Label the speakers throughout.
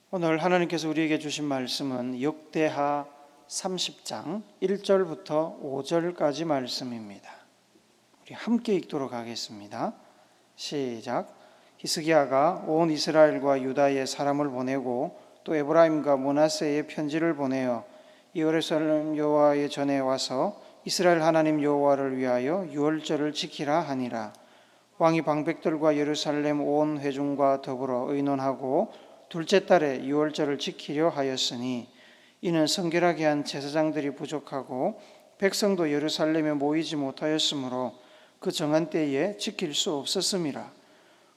Speaker 1: 오늘 하나님께서 우리에게 주신 말씀은 역대하 30장 1절부터 5절까지 말씀입니다. 우리 함께 읽도록 하겠습니다. 시작. 히스기야가 온 이스라엘과 유다에 사람을 보내고 또 에브라임과 므낫세에 편지를 보내어 예루살렘 여호와의 전에 와서 이스라엘 하나님 여호와를 위하여 유월절을 지키라 하니라. 왕이 방백들과 예루살렘 온 회중과 더불어 의논하고 둘째 달에 유월절을 지키려 하였으니 이는 성결하게 한 제사장들이 부족하고 백성도 예루살렘에 모이지 못하였으므로 그 정한 때에 지킬 수 없었음이라.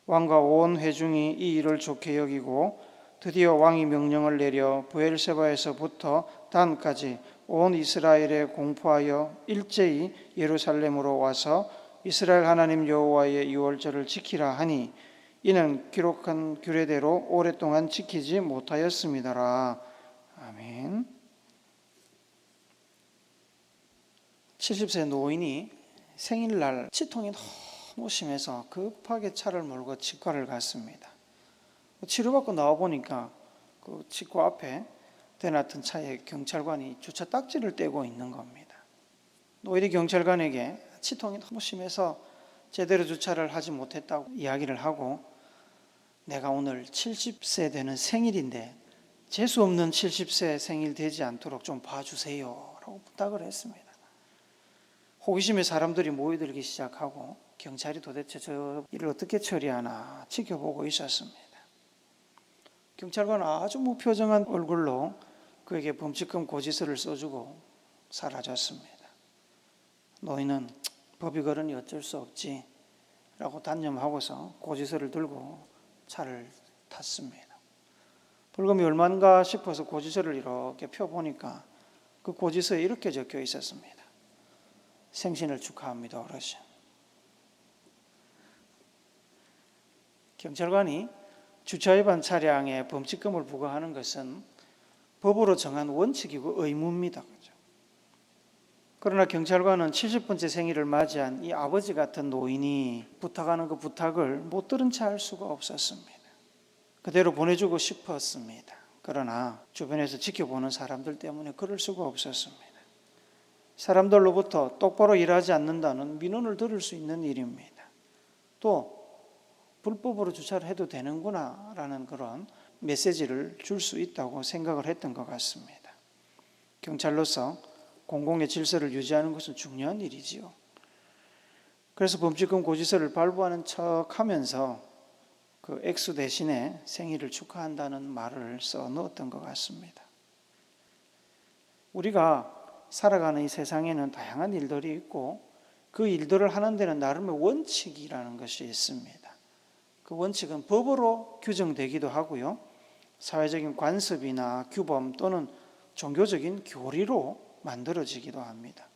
Speaker 1: 왕과 온 회중이 이 일을 좋게 여기고 드디어 왕이 명령을 내려 브엘세바에서부터 단까지 온 이스라엘에 공포하여 일제히 예루살렘으로 와서 이스라엘 하나님 여호와의 유월절을 지키라 하니 이는 기록한 규례대로 오랫동안 지키지 못하였음이더라. 아멘. 70세 노인이 생일날 치통이 너무 심해서 급하게 차를 몰고 치과를 갔습니다. 치료받고 나와보니까 그 치과 앞에 대놨던 차에 경찰관이 주차 딱지를 떼고 있는 겁니다. 노인이 경찰관에게 치통이 너무 심해서 제대로 주차를 하지 못했다고 이야기를 하고, 내가 오늘 70세 되는 생일인데 재수없는 70세 생일 되지 않도록 좀 봐주세요 라고 부탁을 했습니다. 호기심에 사람들이 모여들기 시작하고 경찰이 도대체 저 일을 어떻게 처리하나 지켜보고 있었습니다. 경찰관은 아주 무표정한 얼굴로 그에게 범칙금 고지서를 써주고 사라졌습니다. 노인은 법이 그러니 어쩔 수 없지 라고 단념하고서 고지서를 들고 차를 탔습니다. 벌금이 얼마인가 싶어서 고지서를 이렇게 펴보니까 그 고지서에 이렇게 적혀 있었습니다. 생신을 축하합니다, 어르신. 경찰관이 주차 위반 차량에 범칙금을 부과하는 것은 법으로 정한 원칙이고 의무입니다. 그러나 경찰관은 70번째 생일을 맞이한 이 아버지 같은 노인이 부탁하는 그 부탁을 못 들은 채 할 수가 없었습니다. 그대로 보내주고 싶었습니다. 그러나 주변에서 지켜보는 사람들 때문에 그럴 수가 없었습니다. 사람들로부터 똑바로 일하지 않는다는 민원을 들을 수 있는 일입니다. 또 불법으로 주차를 해도 되는구나 라는 그런 메시지를 줄 수 있다고 생각을 했던 것 같습니다. 경찰로서 공공의 질서를 유지하는 것은 중요한 일이지요. 그래서 범칙금 고지서를 발부하는 척하면서 그 액수 대신에 생일을 축하한다는 말을 써 넣었던 것 같습니다. 우리가 살아가는 이 세상에는 다양한 일들이 있고 그 일들을 하는 데는 나름의 원칙이라는 것이 있습니다. 그 원칙은 법으로 규정되기도 하고요, 사회적인 관습이나 규범 또는 종교적인 교리로 만들어지기도 합니다.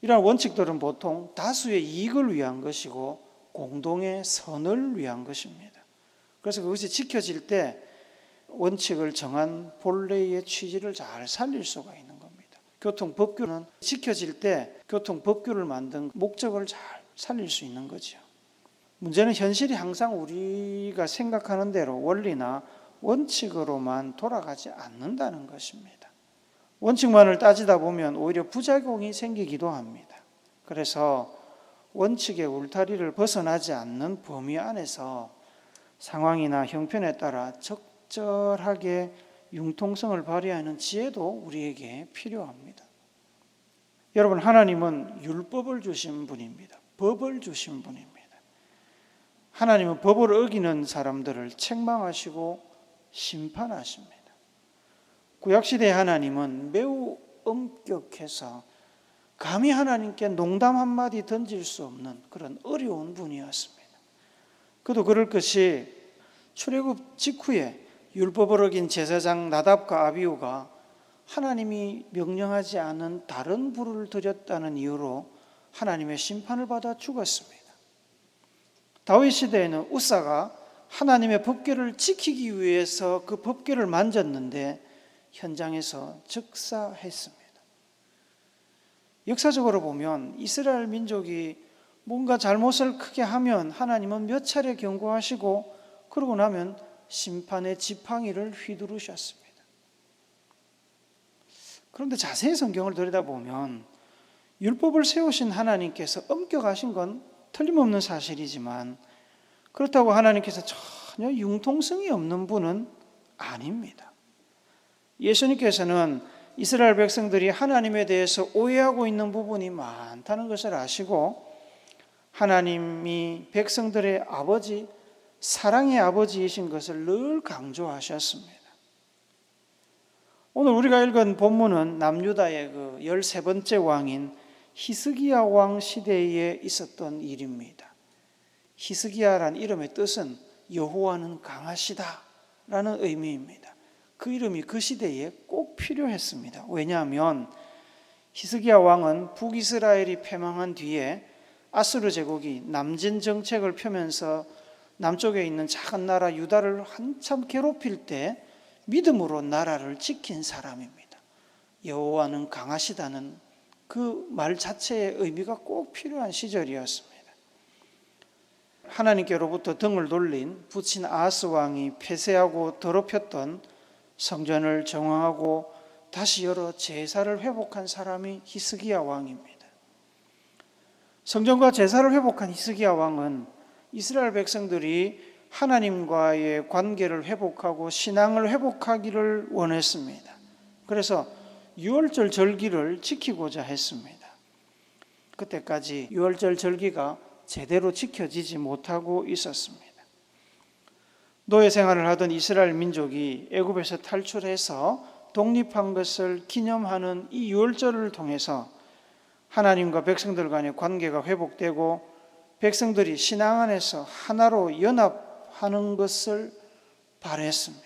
Speaker 1: 이러한 원칙들은 보통 다수의 이익을 위한 것이고 공동의 선을 위한 것입니다. 그래서 그것이 지켜질 때 원칙을 정한 본래의 취지를 잘 살릴 수가 있는 겁니다. 교통법규는 지켜질 때 교통법규를 만든 목적을 잘 살릴 수 있는 거죠. 문제는 현실이 항상 우리가 생각하는 대로 원리나 원칙으로만 돌아가지 않는다는 것입니다. 원칙만을 따지다 보면 오히려 부작용이 생기기도 합니다. 그래서 원칙의 울타리를 벗어나지 않는 범위 안에서 상황이나 형편에 따라 적절하게 융통성을 발휘하는 지혜도 우리에게 필요합니다. 여러분, 하나님은 율법을 주신 분입니다. 법을 주신 분입니다. 하나님은 법을 어기는 사람들을 책망하시고 심판하십니다. 구약시대의 하나님은 매우 엄격해서 감히 하나님께 농담 한마디 던질 수 없는 그런 어려운 분이었습니다. 그도 그럴 것이 출애굽 직후에 율법을 어긴 제사장 나답과 아비후가 하나님이 명령하지 않은 다른 불을 드렸다는 이유로 하나님의 심판을 받아 죽었습니다. 다윗 시대에는 우사가 하나님의 법궤를 지키기 위해서 그 법궤를 만졌는데 현장에서 즉사했습니다. 역사적으로 보면 이스라엘 민족이 뭔가 잘못을 크게 하면 하나님은 몇 차례 경고하시고 그러고 나면 심판의 지팡이를 휘두르셨습니다. 그런데 자세히 성경을 들여다보면 율법을 세우신 하나님께서 엄격하신 건 틀림없는 사실이지만 그렇다고 하나님께서 전혀 융통성이 없는 분은 아닙니다. 예수님께서는 이스라엘 백성들이 하나님에 대해서 오해하고 있는 부분이 많다는 것을 아시고 하나님이 백성들의 아버지, 사랑의 아버지이신 것을 늘 강조하셨습니다. 오늘 우리가 읽은 본문은 남유다의 그 13번째 왕인 히스기야 왕 시대에 있었던 일입니다. 히스기야란 이름의 뜻은 여호와는 강하시다라는 의미입니다. 그 이름이 그 시대에 꼭 필요했습니다. 왜냐하면 히스기야 왕은 북이스라엘이 패망한 뒤에 아수르 제국이 남진 정책을 펴면서 남쪽에 있는 작은 나라 유다를 한참 괴롭힐 때 믿음으로 나라를 지킨 사람입니다. 여호와는 강하시다는 그 말 자체의 의미가 꼭 필요한 시절이었습니다. 하나님께로부터 등을 돌린 부친 아하스 왕이 폐쇄하고 더럽혔던 성전을 정화하고 다시 여러 제사를 회복한 사람이 히스기야 왕입니다. 성전과 제사를 회복한 히스기야 왕은 이스라엘 백성들이 하나님과의 관계를 회복하고 신앙을 회복하기를 원했습니다. 그래서 유월절 절기를 지키고자 했습니다. 그때까지 유월절 절기가 제대로 지켜지지 못하고 있었습니다. 노예 생활을 하던 이스라엘 민족이 애굽에서 탈출해서 독립한 것을 기념하는 이 유월절을 통해서 하나님과 백성들 간의 관계가 회복되고 백성들이 신앙 안에서 하나로 연합하는 것을 바랬습니다.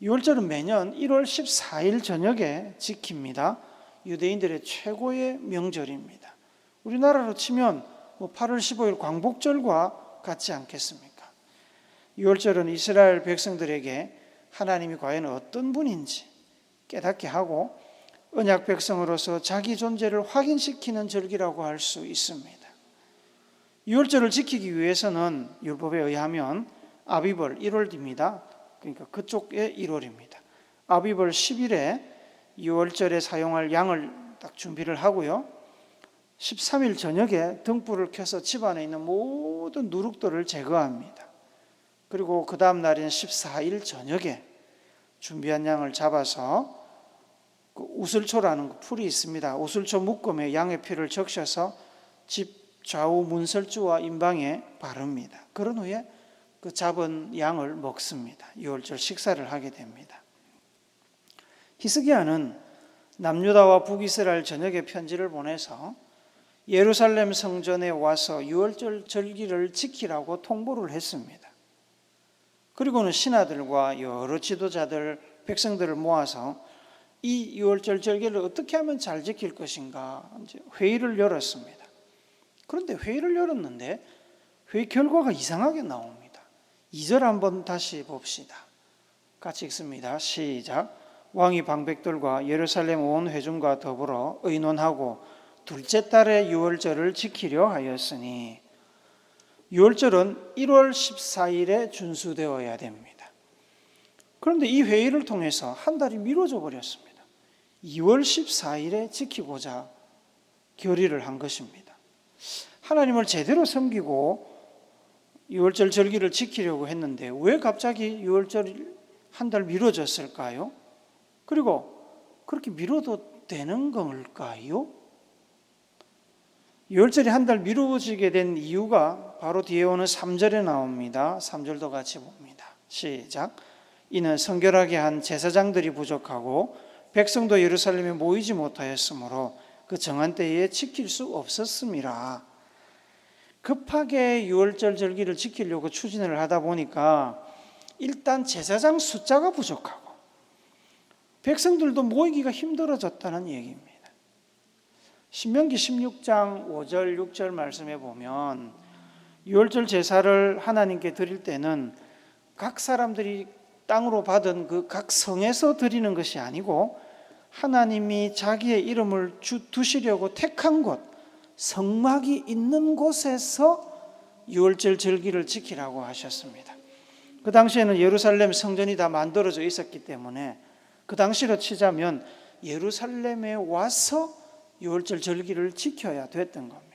Speaker 1: 유월절은 매년 1월 14일 저녁에 지킵니다. 유대인들의 최고의 명절입니다. 우리나라로 치면 8월 15일 광복절과 같지 않겠습니까? 유월절은 이스라엘 백성들에게 하나님이 과연 어떤 분인지 깨닫게 하고 언약 백성으로서 자기 존재를 확인시키는 절기라고 할 수 있습니다. 유월절을 지키기 위해서는 율법에 의하면 아비벌 1월입니다. 그러니까 그쪽의 1월입니다. 아비벌 10일에 유월절에 사용할 양을 딱 준비를 하고요. 13일 저녁에 등불을 켜서 집안에 있는 모든 누룩들을 제거합니다. 그리고 그 다음 날인 14일 저녁에 준비한 양을 잡아서 그 우슬초라는 풀이 있습니다. 우슬초 묶음에 양의 피를 적셔서 집 좌우 문설주와 임방에 바릅니다. 그런 후에 그 잡은 양을 먹습니다. 유월절 식사를 하게 됩니다. 히스기야는 남유다와 북이스라엘 전역에 편지를 보내서 예루살렘 성전에 와서 유월절 절기를 지키라고 통보를 했습니다. 그리고는 신하들과 여러 지도자들, 백성들을 모아서 이 유월절 절기를 어떻게 하면 잘 지킬 것인가 이제 회의를 열었습니다. 그런데 회의를 열었는데 회의 결과가 이상하게 나옵니다. 2절 한번 다시 봅시다. 같이 읽습니다. 시작. 왕이 방백들과 예루살렘 온 회중과 더불어 의논하고 둘째 달에 유월절을 지키려 하였으니 유월절은 1월 14일에 준수되어야 됩니다. 그런데 이 회의를 통해서 한 달이 미뤄져 버렸습니다. 2월 14일에 지키고자 결의를 한 것입니다. 하나님을 제대로 섬기고 유월절 절기를 지키려고 했는데 왜 갑자기 유월절이 한 달 미뤄졌을까요? 그리고 그렇게 미뤄도 되는 걸까요? 유월절이 한 달 미루어지게 된 이유가 바로 뒤에 오는 3절에 나옵니다. 3절도 같이 봅니다. 시작. 이는 성결하게 한 제사장들이 부족하고 백성도 예루살렘에 모이지 못하였으므로 그 정한 때에 지킬 수 없었음이라. 급하게 유월절 절기를 지키려고 추진을 하다 보니까 일단 제사장 숫자가 부족하고 백성들도 모이기가 힘들어졌다는 얘기입니다. 신명기 16장 5절 6절 말씀에 보면 유월절 제사를 하나님께 드릴 때는 각 사람들이 땅으로 받은 그 각 성에서 드리는 것이 아니고 하나님이 자기의 이름을 두시려고 택한 곳, 성막이 있는 곳에서 유월절 절기를 지키라고 하셨습니다. 그 당시에는 예루살렘 성전이 다 만들어져 있었기 때문에 그 당시로 치자면 예루살렘에 와서 유월절 절기를 지켜야 됐던 겁니다.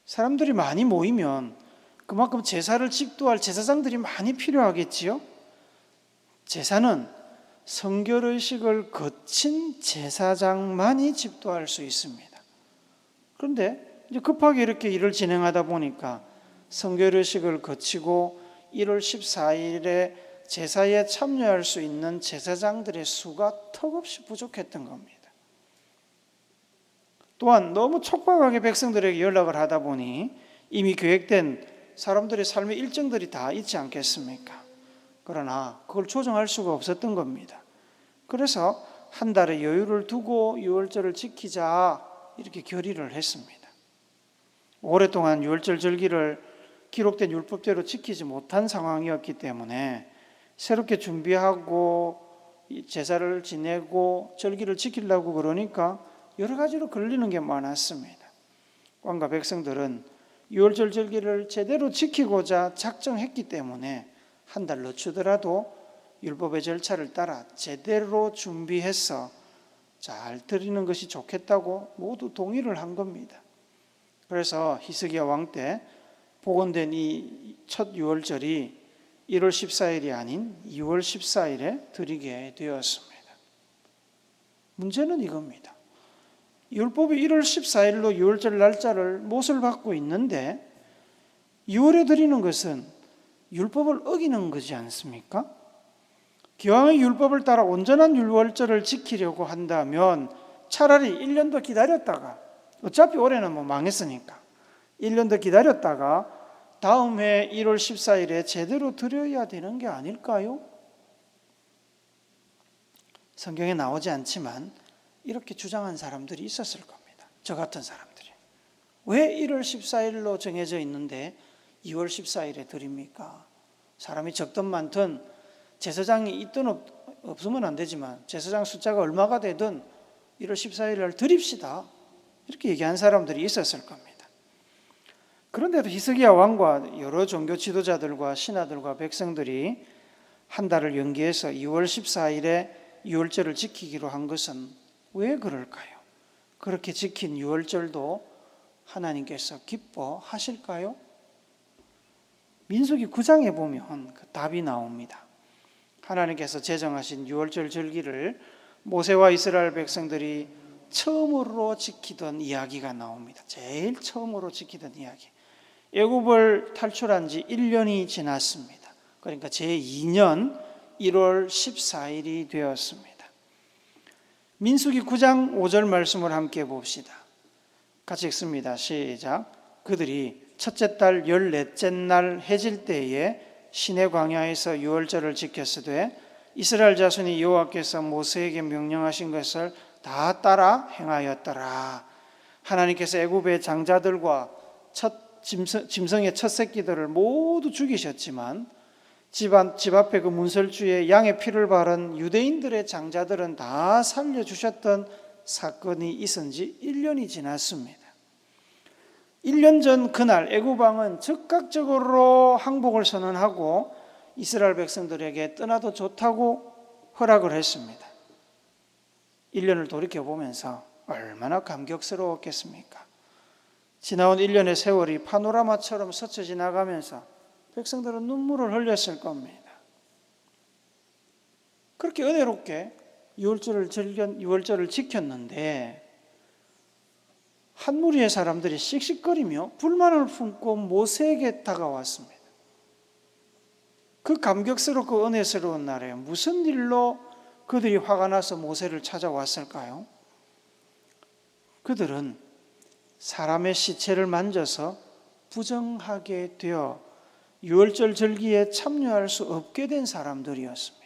Speaker 1: 사람들이 많이 모이면 그만큼 제사를 집도할 제사장들이 많이 필요하겠지요. 제사는 성결의식을 거친 제사장만이 집도할 수 있습니다. 그런데 이제 급하게 이렇게 일을 진행하다 보니까 성결의식을 거치고 1월 14일에 제사에 참여할 수 있는 제사장들의 수가 턱없이 부족했던 겁니다. 또한 너무 촉박하게 백성들에게 연락을 하다 보니 이미 계획된 사람들의 삶의 일정들이 다 있지 않겠습니까? 그러나 그걸 조정할 수가 없었던 겁니다. 그래서 한 달의 여유를 두고 유월절을 지키자 이렇게 결의를 했습니다. 오랫동안 유월절 절기를 기록된 율법대로 지키지 못한 상황이었기 때문에 새롭게 준비하고 제사를 지내고 절기를 지키려고 그러니까 여러 가지로 걸리는 게 많았습니다. 왕과 백성들은 유월절 절기를 제대로 지키고자 작정했기 때문에 한 달 늦추더라도 율법의 절차를 따라 제대로 준비해서 잘 드리는 것이 좋겠다고 모두 동의를 한 겁니다. 그래서 히스기야 왕 때 복원된 이 첫 유월절이 1월 14일이 아닌 2월 14일에 드리게 되었습니다. 문제는 이겁니다. 율법이 1월 14일로 유월절 날짜를 못을 받고 있는데 2월에 드리는 것은 율법을 어기는 거지 않습니까? 기왕의 율법을 따라 온전한 유월절을 지키려고 한다면 차라리 1년 더 기다렸다가 어차피 올해는 망했으니까 1년 더 기다렸다가 다음 해 1월 14일에 제대로 드려야 되는 게 아닐까요? 성경에 나오지 않지만 이렇게 주장한 사람들이 있었을 겁니다. 저 같은 사람들이. 왜 1월 14일로 정해져 있는데 2월 14일에 드립니까? 사람이 적든 많든 제사장이 있든 없으면 안 되지만 제사장 숫자가 얼마가 되든 1월 14일 날 드립시다. 이렇게 얘기한 사람들이 있었을 겁니다. 그런데도 히스기야 왕과 여러 종교 지도자들과 신하들과 백성들이 한 달을 연기해서 2월 14일에 유월절을 지키기로 한 것은 왜 그럴까요? 그렇게 지킨 유월절도 하나님께서 기뻐하실까요? 민수기 9장에 보면 그 답이 나옵니다. 하나님께서 제정하신 유월절 절기를 모세와 이스라엘 백성들이 처음으로 지키던 이야기가 나옵니다. 제일 처음으로 지키던 이야기. 애굽을 탈출한 지 1년이 지났습니다. 그러니까 제2년 1월 14일이 되었습니다. 민수기 9장 5절 말씀을 함께 봅시다. 같이 읽습니다. 시작. 그들이 첫째 달 14째 날 해질 때에 시내 광야에서 유월절을 지켰으되 이스라엘 자손이 여호와께서 모세에게 명령하신 것을 다 따라 행하였더라. 하나님께서 애굽의 장자들과 짐승의 첫 새끼들을 모두 죽이셨지만 집 앞에 그 문설주에 양의 피를 바른 유대인들의 장자들은 다 살려주셨던 사건이 있은 지 1년이 지났습니다. 1년 전 그날 애굽 왕은 즉각적으로 항복을 선언하고 이스라엘 백성들에게 떠나도 좋다고 허락을 했습니다. 1년을 돌이켜보면서 얼마나 감격스러웠겠습니까? 지나온 1년의 세월이 파노라마처럼 스쳐 지나가면서 백성들은 눈물을 흘렸을 겁니다. 그렇게 은혜롭게 유월절을 지켰는데 한 무리의 사람들이 씩씩거리며 불만을 품고 모세에게 다가왔습니다. 그 감격스럽고 은혜스러운 날에 무슨 일로 그들이 화가 나서 모세를 찾아왔을까요? 그들은 사람의 시체를 만져서 부정하게 되어 유월절 절기에 참여할 수 없게 된 사람들이었습니다.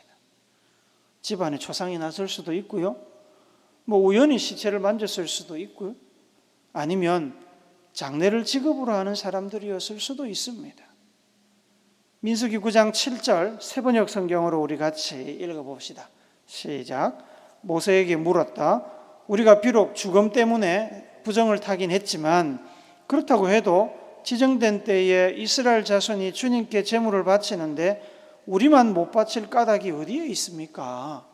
Speaker 1: 집안에 초상이 났을 수도 있고요. 우연히 시체를 만졌을 수도 있고요. 아니면 장례를 직업으로 하는 사람들이었을 수도 있습니다. 민수기 9장 7절 세번역 성경으로 우리 같이 읽어봅시다. 시작. 모세에게 물었다. 우리가 비록 죽음 때문에 부정을 타긴 했지만 그렇다고 해도 지정된 때에 이스라엘 자손이 주님께 제물을 바치는데 우리만 못 바칠 까닭이 어디에 있습니까?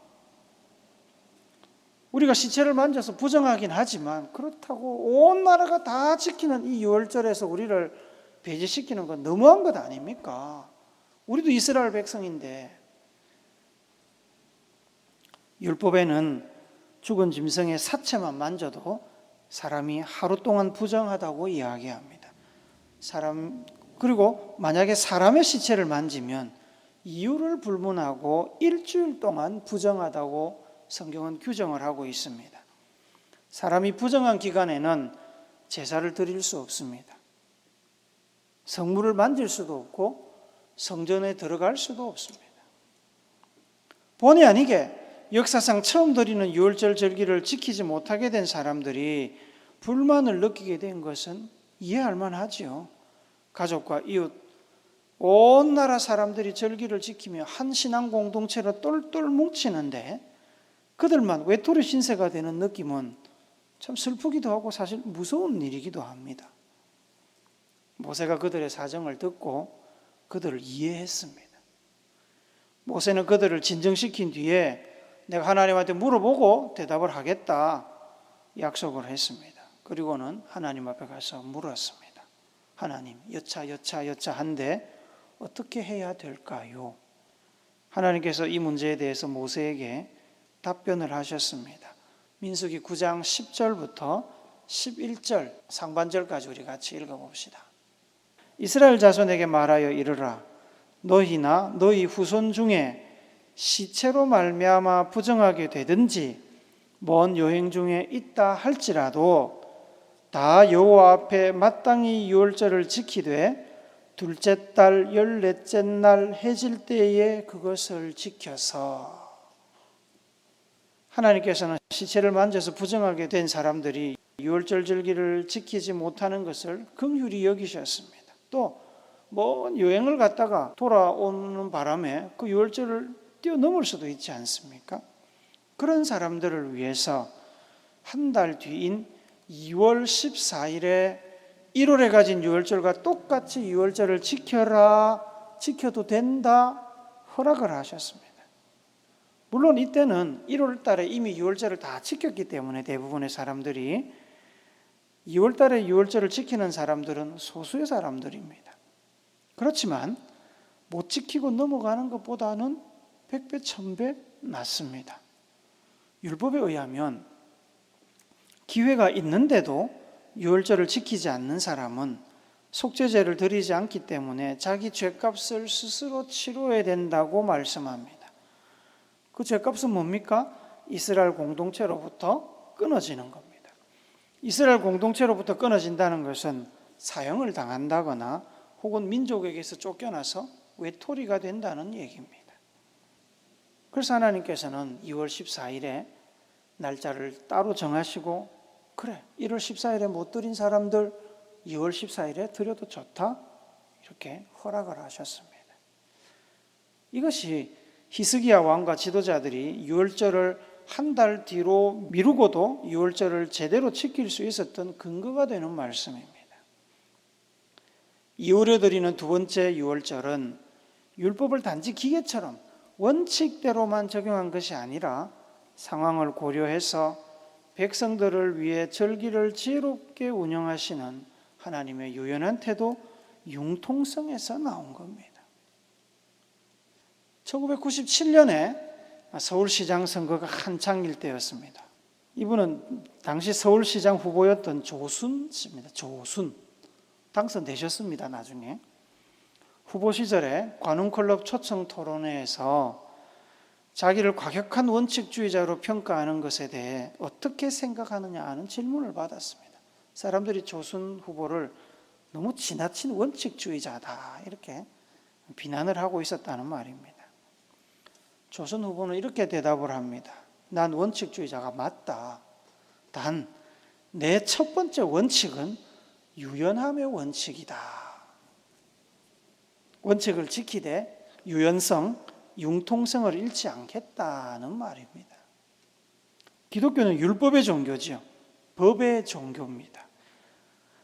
Speaker 1: 우리가 시체를 만져서 부정하긴 하지만 그렇다고 온 나라가 다 지키는 이 유월절에서 우리를 배제시키는 건 너무한 것 아닙니까? 우리도 이스라엘 백성인데. 율법에는 죽은 짐승의 사체만 만져도 사람이 하루 동안 부정하다고 이야기합니다. 그리고 만약에 사람의 시체를 만지면 이유를 불문하고 일주일 동안 부정하다고 성경은 규정을 하고 있습니다. 사람이 부정한 기간에는 제사를 드릴 수 없습니다. 성물을 만질 수도 없고 성전에 들어갈 수도 없습니다. 본의 아니게 역사상 처음 드리는 유월절 절기를 지키지 못하게 된 사람들이 불만을 느끼게 된 것은 이해할 만하지요. 가족과 이웃, 온 나라 사람들이 절기를 지키며 한 신앙 공동체로 똘똘 뭉치는데 그들만 외톨이 신세가 되는 느낌은 참 슬프기도 하고 사실 무서운 일이기도 합니다. 모세가 그들의 사정을 듣고 그들을 이해했습니다. 모세는 그들을 진정시킨 뒤에 내가 하나님한테 물어보고 대답을 하겠다 약속을 했습니다. 그리고는 하나님 앞에 가서 물었습니다. 하나님, 여차 한데 어떻게 해야 될까요? 하나님께서 이 문제에 대해서 모세에게 답변을 하셨습니다. 민수기 9장 10절부터 11절 상반절까지 우리 같이 읽어봅시다. 이스라엘 자손에게 말하여 이르라. 너희나 너희 후손 중에 시체로 말미암아 부정하게 되든지 먼 여행 중에 있다 할지라도 다 여호와 앞에 마땅히 유월절을 지키되 둘째 달 14째 날 해질 때에 그것을 지켜서. 하나님께서는 시체를 만져서 부정하게 된 사람들이 유월절 절기를 지키지 못하는 것을 긍휼히 여기셨습니다. 또 먼 여행을 갔다가 돌아오는 바람에 그 유월절을 뛰어넘을 수도 있지 않습니까? 그런 사람들을 위해서 한 달 뒤인 2월 14일에 1월에 가진 유월절과 똑같이 유월절을 지켜라, 지켜도 된다 허락을 하셨습니다. 물론 이때는 1월 달에 이미 유월절을 다 지켰기 때문에 대부분의 사람들이 2월 달에 유월절을 지키는 사람들은 소수의 사람들입니다. 그렇지만 못 지키고 넘어가는 것보다는 100배, 1000배 낫습니다. 율법에 의하면 기회가 있는데도 유월절을 지키지 않는 사람은 속죄제를 드리지 않기 때문에 자기 죄값을 스스로 치러야 된다고 말씀합니다. 그 죄값은 뭡니까? 이스라엘 공동체로부터 끊어지는 겁니다. 이스라엘 공동체로부터 끊어진다는 것은 사형을 당한다거나 혹은 민족에게서 쫓겨나서 외톨이가 된다는 얘기입니다. 그래서 하나님께서는 2월 14일에 날짜를 따로 정하시고 그래 1월 14일에 못 드린 사람들 2월 14일에 드려도 좋다 이렇게 허락을 하셨습니다. 이것이 히스기야 왕과 지도자들이 유월절을 한 달 뒤로 미루고도 유월절을 제대로 지킬 수 있었던 근거가 되는 말씀입니다. 2월에 드리는 두 번째 유월절은 율법을 단지 기계처럼 원칙대로만 적용한 것이 아니라 상황을 고려해서 백성들을 위해 절기를 지혜롭게 운영하시는 하나님의 유연한 태도, 융통성에서 나온 겁니다. 1997년에 서울시장 선거가 한창일 때였습니다. 이분은 당시 서울시장 후보였던 조순 씨입니다. 조순. 당선되셨습니다. 나중에. 후보 시절에 관훈클럽 초청 토론회에서 자기를 과격한 원칙주의자로 평가하는 것에 대해 어떻게 생각하느냐 하는 질문을 받았습니다. 사람들이 조순 후보를 너무 지나친 원칙주의자다 이렇게 비난을 하고 있었다는 말입니다. 조순 후보는 이렇게 대답을 합니다. 난 원칙주의자가 맞다. 단 내 첫 번째 원칙은 유연함의 원칙이다. 원칙을 지키되 유연성, 융통성을 잃지 않겠다는 말입니다. 기독교는 율법의 종교죠. 법의 종교입니다.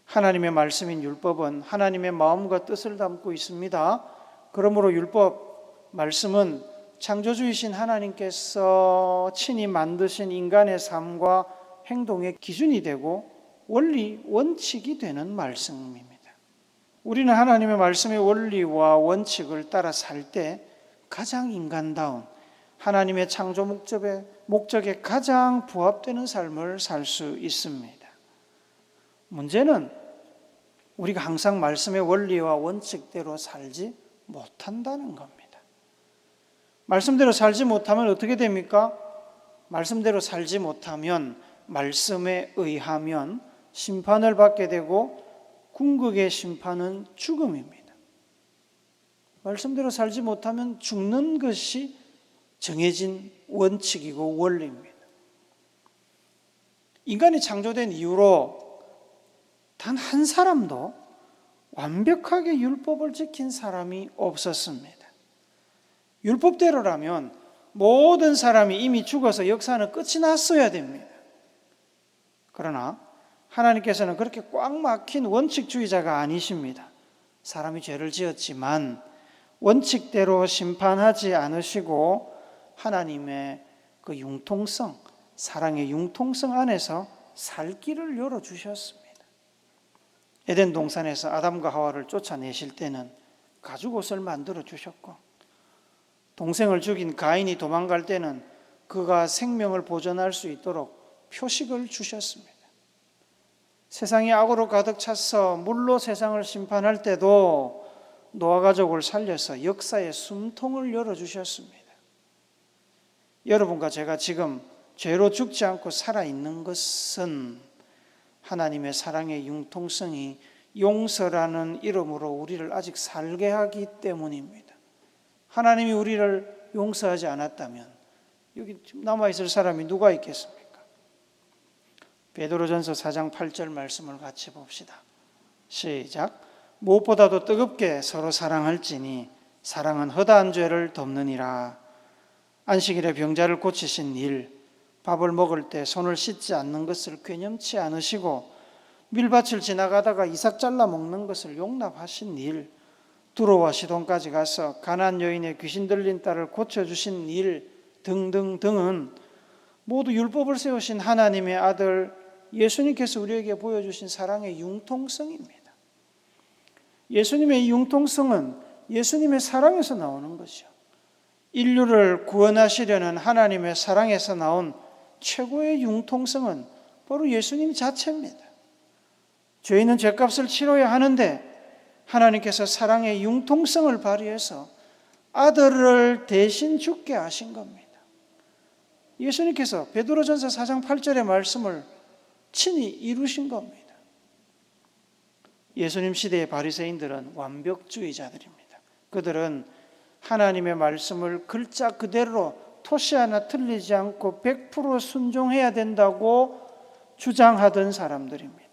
Speaker 1: 하나님의 말씀인 율법은 하나님의 마음과 뜻을 담고 있습니다. 그러므로 율법, 말씀은 창조주이신 하나님께서 친히 만드신 인간의 삶과 행동의 기준이 되고 원리, 원칙이 되는 말씀입니다. 우리는 하나님의 말씀의 원리와 원칙을 따라 살 때 가장 인간다운 하나님의 창조 목적에 가장 부합되는 삶을 살 수 있습니다. 문제는 우리가 항상 말씀의 원리와 원칙대로 살지 못한다는 겁니다. 말씀대로 살지 못하면 어떻게 됩니까? 말씀대로 살지 못하면 말씀에 의하면 심판을 받게 되고 궁극의 심판은 죽음입니다. 말씀대로 살지 못하면 죽는 것이 정해진 원칙이고 원리입니다. 인간이 창조된 이후로 단 한 사람도 완벽하게 율법을 지킨 사람이 없었습니다. 율법대로라면 모든 사람이 이미 죽어서 역사는 끝이 났어야 됩니다. 그러나 하나님께서는 그렇게 꽉 막힌 원칙주의자가 아니십니다. 사람이 죄를 지었지만 원칙대로 심판하지 않으시고 하나님의 그 융통성, 사랑의 융통성 안에서 살 길을 열어주셨습니다. 에덴 동산에서 아담과 하와를 쫓아내실 때는 가죽옷을 만들어 주셨고, 동생을 죽인 가인이 도망갈 때는 그가 생명을 보존할 수 있도록 표식을 주셨습니다. 세상이 악으로 가득 차서 물로 세상을 심판할 때도 노아 가족을 살려서 역사의 숨통을 열어주셨습니다. 여러분과 제가 지금 죄로 죽지 않고 살아있는 것은 하나님의 사랑의 융통성이 용서라는 이름으로 우리를 아직 살게 하기 때문입니다. 하나님이 우리를 용서하지 않았다면 여기 남아있을 사람이 누가 있겠습니까? 베드로전서 4장 8절 말씀을 같이 봅시다. 시작. 무엇보다도 뜨겁게 서로 사랑할지니 사랑은 허다한 죄를 덮느니라. 안식일에 병자를 고치신 일, 밥을 먹을 때 손을 씻지 않는 것을 괴념치 않으시고 밀밭을 지나가다가 이삭 잘라 먹는 것을 용납하신 일, 두로와 시돈까지 가서 가나안 여인의 귀신 들린 딸을 고쳐주신 일 등등등은 모두 율법을 세우신 하나님의 아들 예수님께서 우리에게 보여주신 사랑의 융통성입니다. 예수님의 융통성은 예수님의 사랑에서 나오는 것이죠. 인류를 구원하시려는 하나님의 사랑에서 나온 최고의 융통성은 바로 예수님 자체입니다. 죄인은 죄값을 치러야 하는데 하나님께서 사랑의 융통성을 발휘해서 아들을 대신 죽게 하신 겁니다. 예수님께서 베드로전서 4장 8절의 말씀을 친히 이루신 겁니다. 예수님 시대의 바리새인들은 완벽주의자들입니다. 그들은 하나님의 말씀을 글자 그대로 토시 하나 틀리지 않고 100% 순종해야 된다고 주장하던 사람들입니다.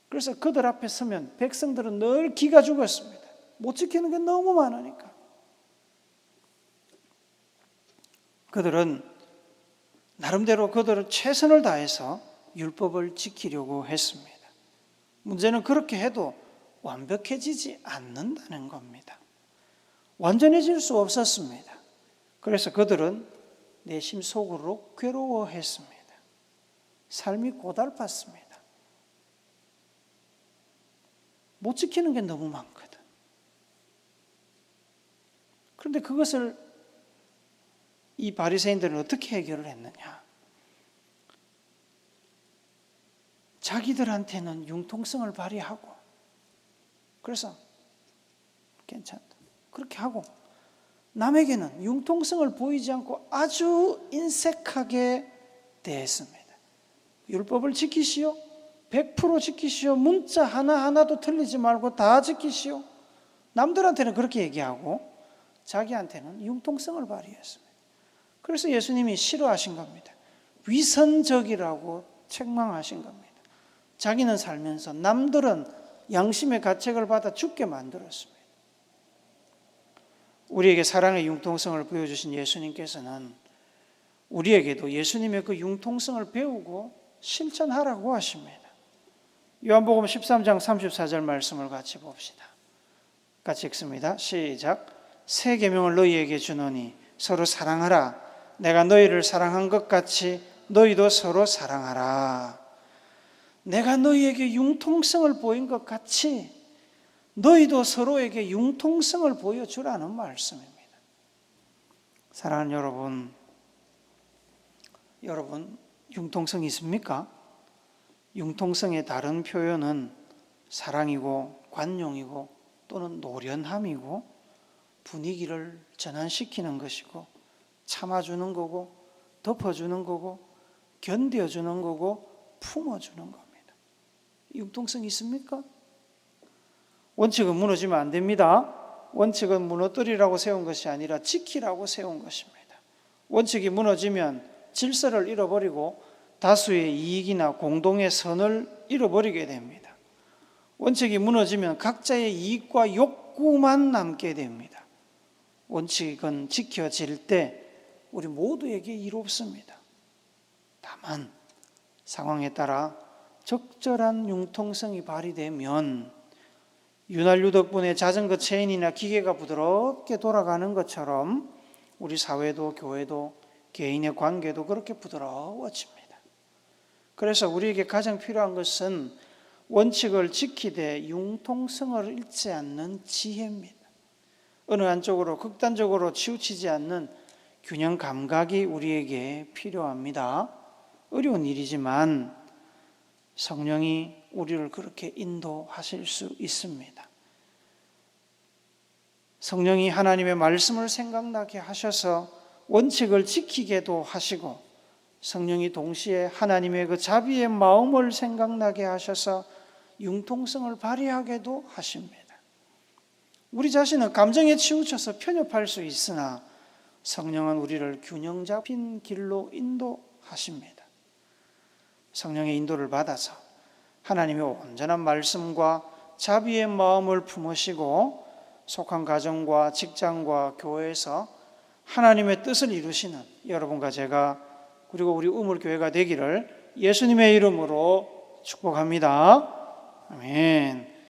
Speaker 1: 그래서 그들 앞에 서면 백성들은 늘 기가 죽었습니다. 못 지키는 게 너무 많으니까. 그들은 나름대로 그들은 최선을 다해서 율법을 지키려고 했습니다. 문제는 그렇게 해도 완벽해지지 않는다는 겁니다. 완전해질 수 없었습니다. 그래서 그들은 내심 속으로 괴로워했습니다. 삶이 고달팠습니다. 못 지키는 게 너무 많거든. 그런데 그것을 이 바리새인들은 어떻게 해결을 했느냐? 자기들한테는 융통성을 발휘하고, 그래서 괜찮다 그렇게 하고, 남에게는 융통성을 보이지 않고 아주 인색하게 대했습니다. 율법을 지키시오, 100% 지키시오, 문자 하나하나도 틀리지 말고 다 지키시오. 남들한테는 그렇게 얘기하고 자기한테는 융통성을 발휘했습니다. 그래서 예수님이 싫어하신 겁니다. 위선적이라고 책망하신 겁니다. 자기는 살면서 남들은 양심의 가책을 받아 죽게 만들었습니다. 우리에게 사랑의 융통성을 보여주신 예수님께서는 우리에게도 예수님의 그 융통성을 배우고 실천하라고 하십니다. 요한복음 13장 34절 말씀을 같이 봅시다. 같이 읽습니다. 시작. 새 계명을 너희에게 주노니 서로 사랑하라. 내가 너희를 사랑한 것 같이 너희도 서로 사랑하라. 내가 너희에게 융통성을 보인 것 같이 너희도 서로에게 융통성을 보여주라는 말씀입니다. 사랑하는 여러분 융통성 있습니까? 융통성의 다른 표현은 사랑이고 관용이고 또는 노련함이고 분위기를 전환시키는 것이고 참아주는 거고 덮어주는 거고 견뎌주는 거고 품어주는 겁니다. 융통성 있습니까? 원칙은 무너지면 안 됩니다. 원칙은 무너뜨리라고 세운 것이 아니라 지키라고 세운 것입니다. 원칙이 무너지면 질서를 잃어버리고 다수의 이익이나 공동의 선을 잃어버리게 됩니다. 원칙이 무너지면 각자의 이익과 욕구만 남게 됩니다. 원칙은 지켜질 때 우리 모두에게 이롭습니다. 다만 상황에 따라 적절한 융통성이 발휘되면 윤활유 덕분에 자전거 체인이나 기계가 부드럽게 돌아가는 것처럼 우리 사회도 교회도 개인의 관계도 그렇게 부드러워집니다. 그래서 우리에게 가장 필요한 것은 원칙을 지키되 융통성을 잃지 않는 지혜입니다. 어느 한쪽으로 극단적으로 치우치지 않는 균형 감각이 우리에게 필요합니다. 어려운 일이지만 성령이 우리를 그렇게 인도하실 수 있습니다. 성령이 하나님의 말씀을 생각나게 하셔서 원칙을 지키게도 하시고 성령이 동시에 하나님의 그 자비의 마음을 생각나게 하셔서 융통성을 발휘하게도 하십니다. 우리 자신은 감정에 치우쳐서 편협할 수 있으나 성령은 우리를 균형 잡힌 길로 인도하십니다. 성령의 인도를 받아서 하나님의 온전한 말씀과 자비의 마음을 품으시고 속한 가정과 직장과 교회에서 하나님의 뜻을 이루시는 여러분과 제가 그리고 우리 우물교회가 되기를 예수님의 이름으로 축복합니다. 아멘.